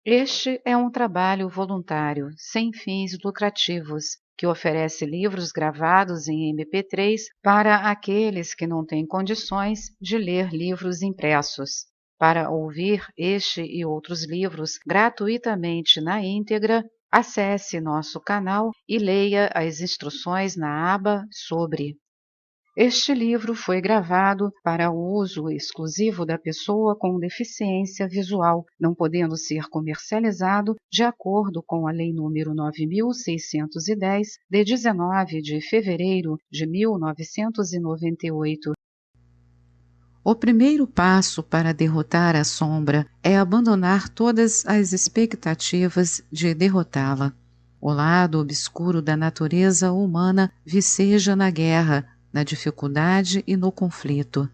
Este é um trabalho voluntário, sem fins lucrativos, que oferece livros gravados em MP3 para aqueles que não têm condições de ler livros impressos. Para ouvir este e outros livros gratuitamente na íntegra, acesse nosso canal e leia as instruções na aba Sobre. Este livro foi gravado para o uso exclusivo da pessoa com deficiência visual, não podendo ser comercializado de acordo com a Lei nº 9.610, de 19 de fevereiro de 1998. O primeiro passo para derrotar a sombra é abandonar todas as expectativas de derrotá-la. O lado obscuro da natureza humana viceja na guerra, na dificuldade e no conflito.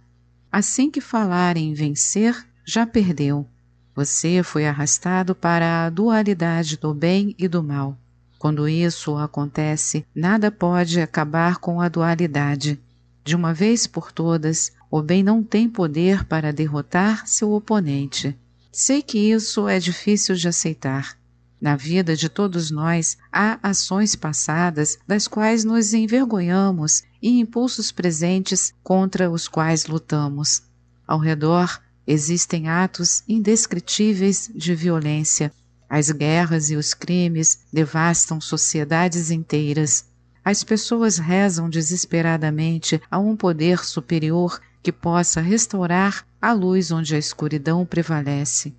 Assim que falar em vencer, já perdeu. Você foi arrastado para a dualidade do bem e do mal. Quando isso acontece, nada pode acabar com a dualidade. De uma vez por todas, o bem não tem poder para derrotar seu oponente. Sei que isso é difícil de aceitar. Na vida de todos nós, há ações passadas das quais nos envergonhamos e impulsos presentes contra os quais lutamos. Ao redor, existem atos indescritíveis de violência. As guerras e os crimes devastam sociedades inteiras. As pessoas rezam desesperadamente a um poder superior que possa restaurar a luz onde a escuridão prevalece.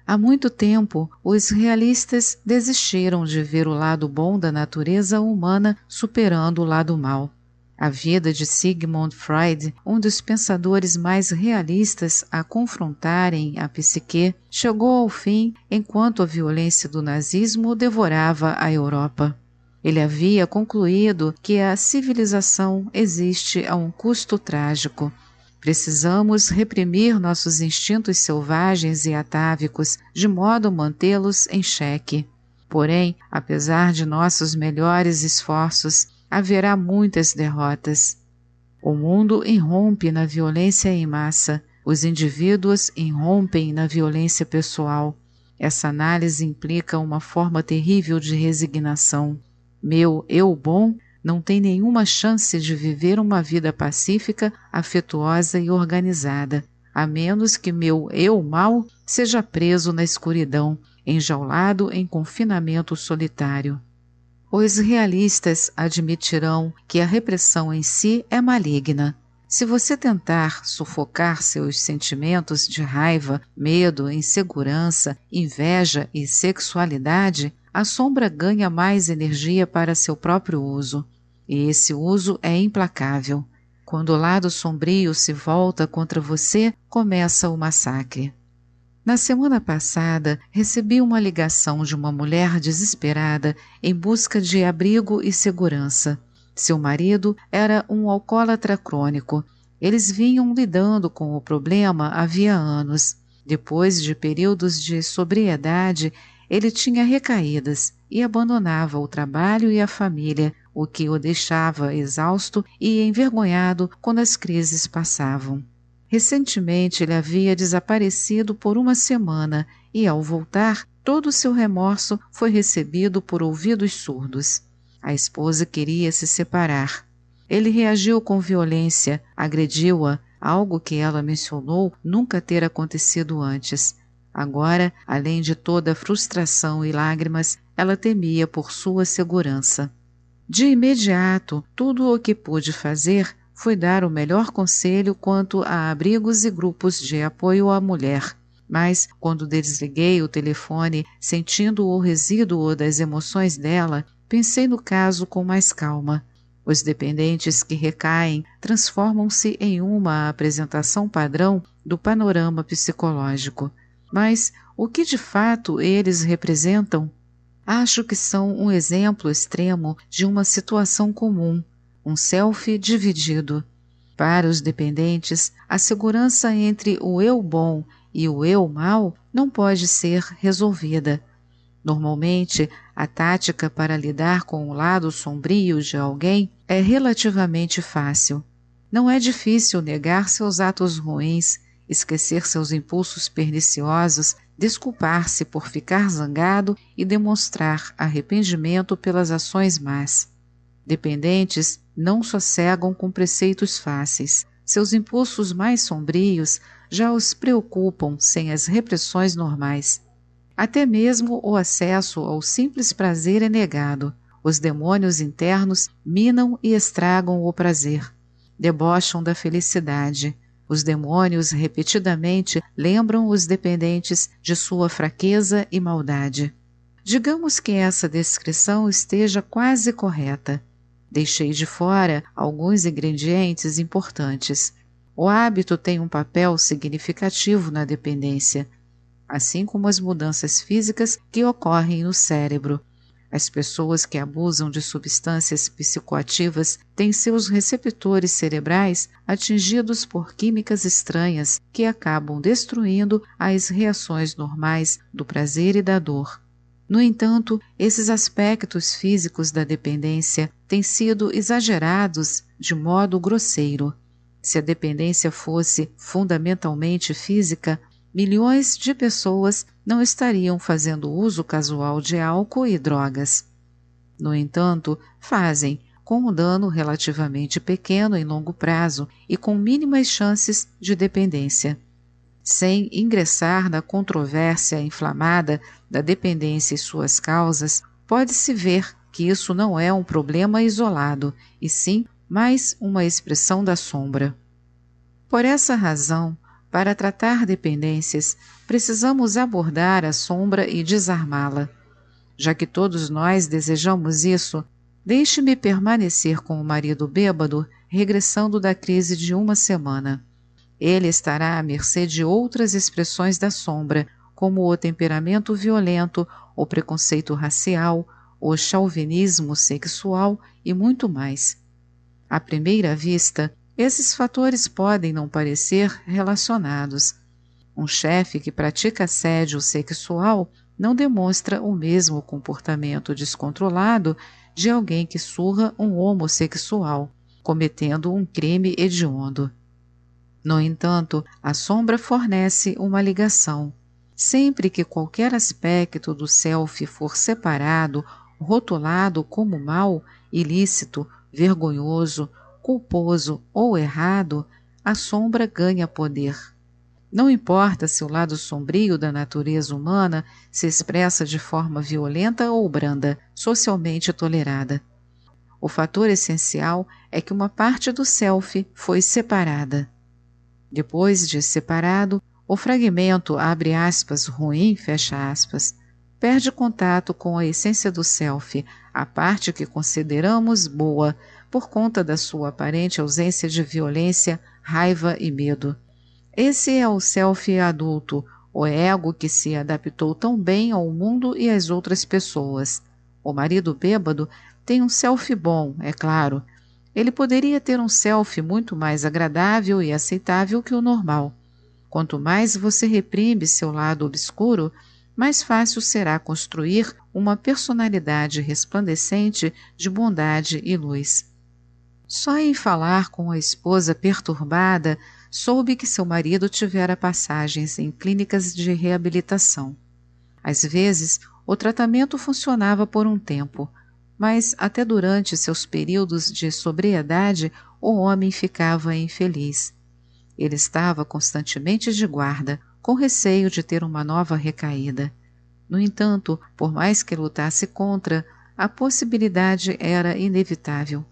Há muito tempo, os realistas desistiram de ver o lado bom da natureza humana superando o lado mau. A vida de Sigmund Freud, um dos pensadores mais realistas a confrontarem a psique, chegou ao fim enquanto a violência do nazismo devorava a Europa. Ele havia concluído que a civilização existe a um custo trágico. Precisamos reprimir nossos instintos selvagens e atávicos, de modo a mantê-los em xeque. Porém, apesar de nossos melhores esforços, haverá muitas derrotas. O mundo irrompe na violência em massa, os indivíduos irrompem na violência pessoal. Essa análise implica uma forma terrível de resignação. Meu eu bom não tem nenhuma chance de viver uma vida pacífica, afetuosa e organizada, a menos que meu eu mau seja preso na escuridão, enjaulado em confinamento solitário. Os realistas admitirão que a repressão em si é maligna. Se você tentar sufocar seus sentimentos de raiva, medo, insegurança, inveja e sexualidade, a sombra ganha mais energia para seu próprio uso. E esse uso é implacável. Quando o lado sombrio se volta contra você, começa o massacre. Na semana passada, recebi uma ligação de uma mulher desesperada em busca de abrigo e segurança. Seu marido era um alcoólatra crônico. Eles vinham lidando com o problema havia anos. Depois de períodos de sobriedade, ele tinha recaídas e abandonava o trabalho e a família, o que o deixava exausto e envergonhado quando as crises passavam. Recentemente ele havia desaparecido por uma semana e, ao voltar, todo o seu remorso foi recebido por ouvidos surdos. A esposa queria se separar. Ele reagiu com violência, agrediu-a, algo que ela mencionou nunca ter acontecido antes. Agora, além de toda a frustração e lágrimas, ela temia por sua segurança. De imediato, tudo o que pude fazer foi dar o melhor conselho quanto a abrigos e grupos de apoio à mulher. Mas, quando desliguei o telefone, sentindo o resíduo das emoções dela, pensei no caso com mais calma. Os dependentes que recaem transformam-se em uma apresentação padrão do panorama psicológico. Mas o que de fato eles representam? Acho que são um exemplo extremo de uma situação comum, um self dividido. Para os dependentes, a segurança entre o eu bom e o eu mau não pode ser resolvida. Normalmente, a tática para lidar com o lado sombrio de alguém é relativamente fácil. Não é difícil negar seus atos ruins esquecer seus impulsos perniciosos, desculpar-se por ficar zangado e demonstrar arrependimento pelas ações más. Dependentes não sossegam com preceitos fáceis. Seus impulsos mais sombrios já os preocupam sem as repressões normais. Até mesmo o acesso ao simples prazer é negado. Os demônios internos minam e estragam o prazer. Debocham da felicidade. Os demônios repetidamente lembram os dependentes de sua fraqueza e maldade. Digamos que essa descrição esteja quase correta. Deixei de fora alguns ingredientes importantes. O hábito tem um papel significativo na dependência, assim como as mudanças físicas que ocorrem no cérebro. As pessoas que abusam de substâncias psicoativas têm seus receptores cerebrais atingidos por químicas estranhas que acabam destruindo as reações normais do prazer e da dor. No entanto, esses aspectos físicos da dependência têm sido exagerados de modo grosseiro. Se a dependência fosse fundamentalmente física, milhões de pessoas não estariam fazendo uso casual de álcool e drogas. No entanto, fazem, com um dano relativamente pequeno em longo prazo e com mínimas chances de dependência. Sem ingressar na controvérsia inflamada da dependência e suas causas, pode-se ver que isso não é um problema isolado, e sim mais uma expressão da sombra. Por essa razão, para tratar dependências, precisamos abordar a sombra e desarmá-la. Já que todos nós desejamos isso, deixe-me permanecer com o marido bêbado, regressando da crise de uma semana. Ele estará à mercê de outras expressões da sombra, como o temperamento violento, o preconceito racial, o chauvinismo sexual e muito mais. À primeira vista, esses fatores podem não parecer relacionados. Um chefe que pratica assédio sexual não demonstra o mesmo comportamento descontrolado de alguém que surra um homossexual, cometendo um crime hediondo. No entanto, a sombra fornece uma ligação. Sempre que qualquer aspecto do self for separado, rotulado como mal, ilícito, vergonhoso, culposo ou errado, a sombra ganha poder. Não importa se o lado sombrio da natureza humana se expressa de forma violenta ou branda, socialmente tolerada. O fator essencial é que uma parte do self foi separada. Depois de separado, o fragmento, abre aspas, ruim, fecha aspas, perde contato com a essência do self, a parte que consideramos boa, por conta da sua aparente ausência de violência, raiva e medo. Esse é o self adulto, o ego que se adaptou tão bem ao mundo e às outras pessoas. O marido bêbado tem um self bom, é claro. Ele poderia ter um self muito mais agradável e aceitável que o normal. Quanto mais você reprime seu lado obscuro, mais fácil será construir uma personalidade resplandecente de bondade e luz. Só em falar com a esposa perturbada, soube que seu marido tivera passagens em clínicas de reabilitação. Às vezes, o tratamento funcionava por um tempo, mas até durante seus períodos de sobriedade, o homem ficava infeliz. Ele estava constantemente de guarda, com receio de ter uma nova recaída. No entanto, por mais que lutasse contra, a possibilidade era inevitável.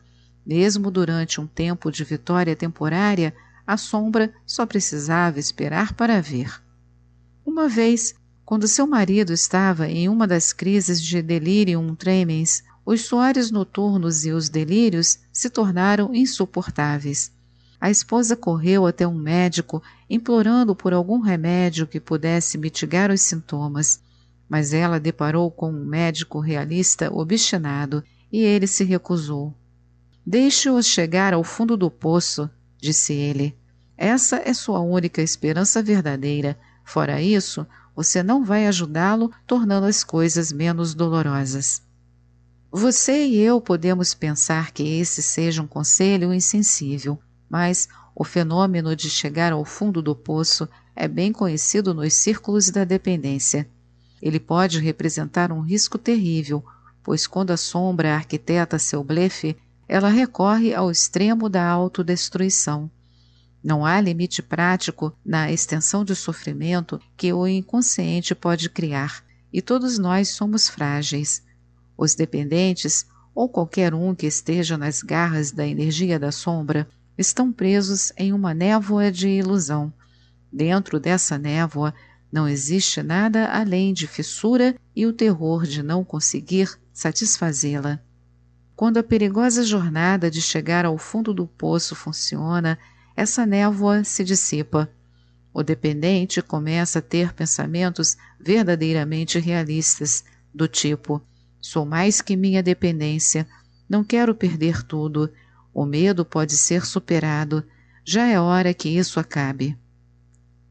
Mesmo durante um tempo de vitória temporária, a sombra só precisava esperar para ver. Uma vez, quando seu marido estava em uma das crises de delirium tremens, os suores noturnos e os delírios se tornaram insuportáveis. A esposa correu até um médico, implorando por algum remédio que pudesse mitigar os sintomas, mas ela deparou com um médico realista obstinado e ele se recusou. Deixe-o chegar ao fundo do poço, disse ele. Essa é sua única esperança verdadeira. Fora isso, você não vai ajudá-lo, tornando as coisas menos dolorosas. Você e eu podemos pensar que esse seja um conselho insensível, mas O fenômeno de chegar ao fundo do poço é bem conhecido nos círculos da dependência. Ele pode representar um risco terrível, pois quando a sombra arquiteta seu blefe, ela recorre ao extremo da autodestruição. Não há limite prático na extensão de sofrimento que o inconsciente pode criar, e todos nós somos frágeis. Os dependentes, ou qualquer um que esteja nas garras da energia da sombra, estão presos em uma névoa de ilusão. Dentro dessa névoa não existe nada além de fissura e o terror de não conseguir satisfazê-la. Quando a perigosa jornada de chegar ao fundo do poço funciona, essa névoa se dissipa. O dependente começa a ter pensamentos verdadeiramente realistas, do tipo: sou mais que minha dependência, não quero perder tudo, o medo pode ser superado, já é hora que isso acabe.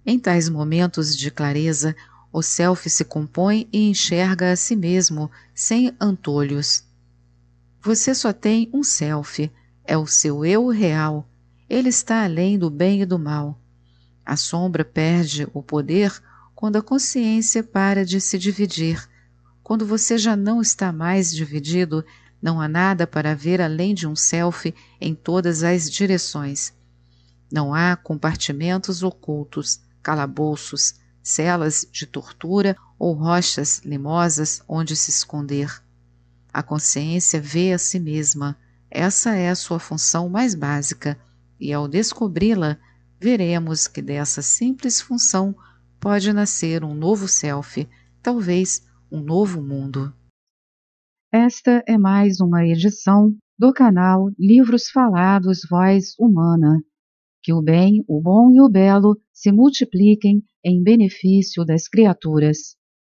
Em tais momentos de clareza, o self se compõe e enxerga a si mesmo, sem antolhos. Você só tem um self, é o seu eu real, ele está além do bem e do mal. A sombra perde o poder quando a consciência para de se dividir. Quando você já não está mais dividido, não há nada para ver além de um self em todas as direções. Não há compartimentos ocultos, calabouços, celas de tortura ou rochas limosas onde se esconder. A consciência vê a si mesma, essa é a sua função mais básica, e ao descobri-la, veremos que dessa simples função pode nascer um novo self, talvez um novo mundo. Esta é mais uma edição do canal Livros Falados Voz Humana. Que o bem, o bom e o belo se multipliquem em benefício das criaturas.